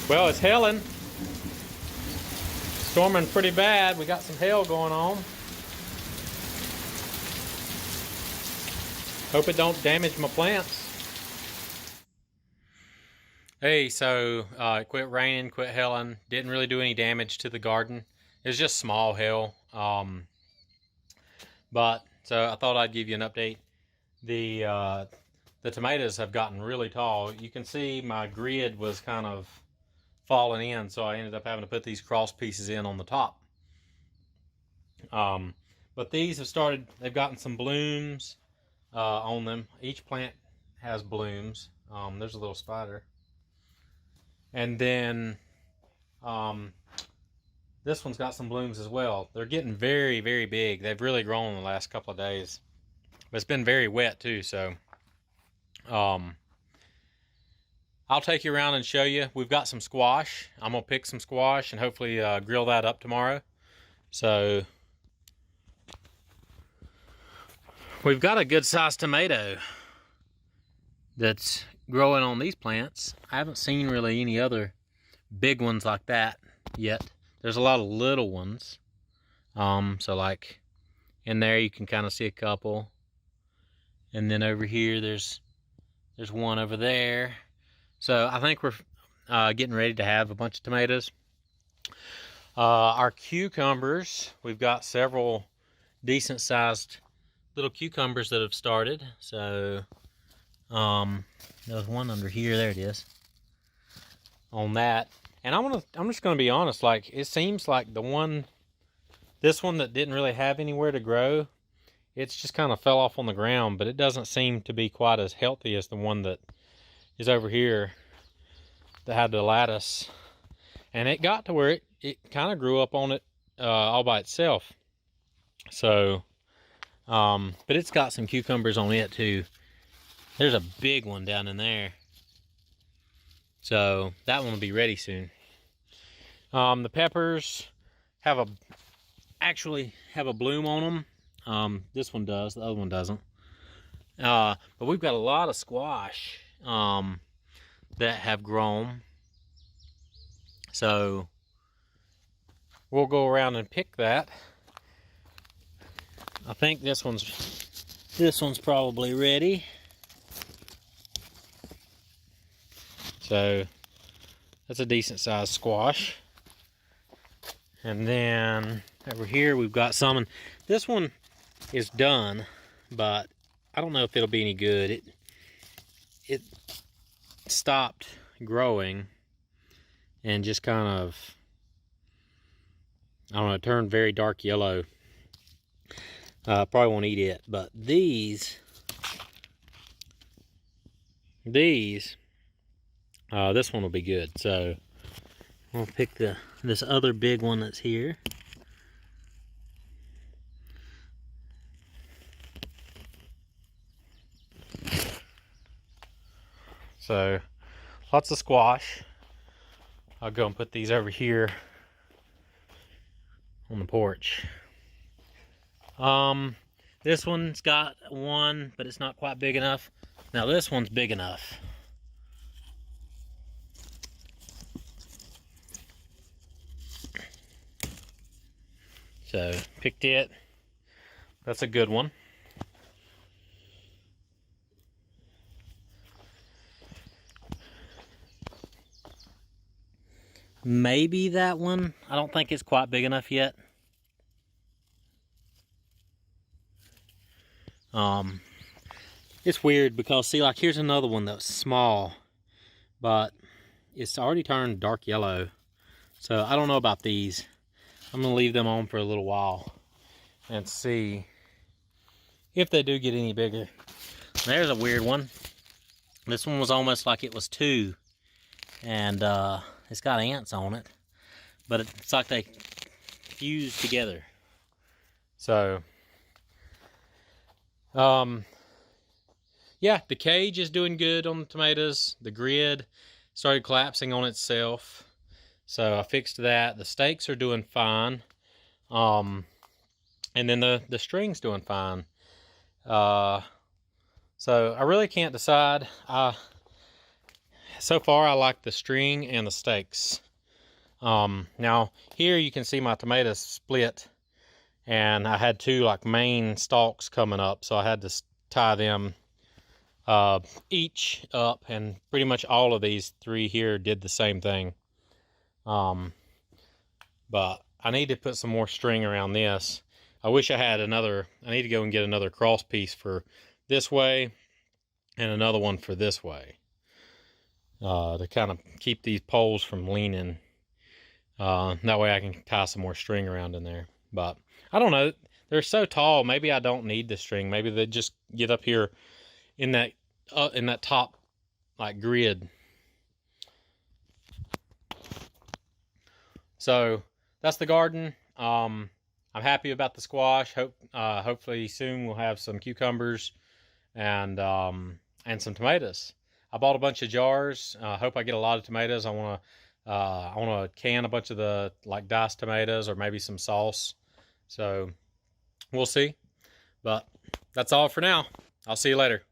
Well, it's hailing. Storming pretty bad. We got some hail going on. Hope it don't damage my plants. Hey, so it quit raining, quit hailing. Didn't really do any damage to the garden. It was just small hail. But so I thought I'd give you an update. The tomatoes have gotten really tall. You can see my grid was kind of falling in, so I ended up having to put these cross pieces in on the top. But these have started, they've gotten some blooms on them. Each plant has blooms. There's a little spider. And then this one's got some blooms as well. They're getting very, very big. They've really grown in the last couple of days. But it's been very wet too, so I'll take you around and show you. We've got some squash. I'm gonna pick some squash and hopefully grill that up tomorrow. So we've got a good sized tomato that's growing on these plants. I haven't seen really any other big ones like that yet. There's a lot of little ones. So like in there you can kind of see a couple. And then over here there's one over there. So I think we're getting ready to have a bunch of tomatoes. Our cucumbers, we've got several decent sized little cucumbers that have started. So there's one under here. There it is. On that, and I'm just gonna be honest. Like it seems like this one that didn't really have anywhere to grow, it's just kind of fell off on the ground. But it doesn't seem to be quite as healthy as the one that is over here that had the lattice. And it got to where it kind of grew up on it all by itself. So, but it's got some cucumbers on it too. There's a big one down in there. So that one will be ready soon. The peppers actually have a bloom on them. This one does, the other one doesn't. But we've got a lot of squash that have grown. So we'll go around and pick that. I think this one's probably ready. So that's a decent sized squash. And then over here we've got some, and this one is done, but I don't know if it'll be any good. It stopped growing and just kind of, I don't know, it turned very dark yellow. Probably won't eat it, but these this one will be good. So we'll pick this other big one that's here. So lots of squash. I'll go and put these over here on the porch. This one's got one, but it's not quite big enough. Now this one's big enough. So picked it. That's a good one. Maybe that one. I don't think it's quite big enough yet. It's weird because see, like here's another one that's small, but it's already turned dark yellow. So I don't know about these. I'm gonna leave them on for a little while and see if they do get any bigger. There's a weird one. This one was almost like it was two, and it's got ants on it, but it's like they fused together. So yeah, the cage is doing good on the tomatoes. The grid started collapsing on itself, so I fixed that. The stakes are doing fine, and then the string's doing fine. So I really can't decide. so far I like the string and the stakes. Now here you can see my tomatoes split, and I had two like main stalks coming up, so I had to tie them each up, and pretty much all of these three here did the same thing. But I need to put some more string around this. I wish I had another. I need to go and get another cross piece for this way and another one for this way, to kind of keep these poles from leaning. That way I can tie some more string around in there. But I don't know, they're so tall, maybe I don't need the string. Maybe they just get up here in that top like grid. So that's the garden. I'm happy about the squash. Hopefully soon we'll have some cucumbers and some tomatoes. I bought a bunch of jars. Hope I get a lot of tomatoes. I want to can a bunch of the like diced tomatoes, or maybe some sauce. So we'll see. But that's all for now. I'll see you later.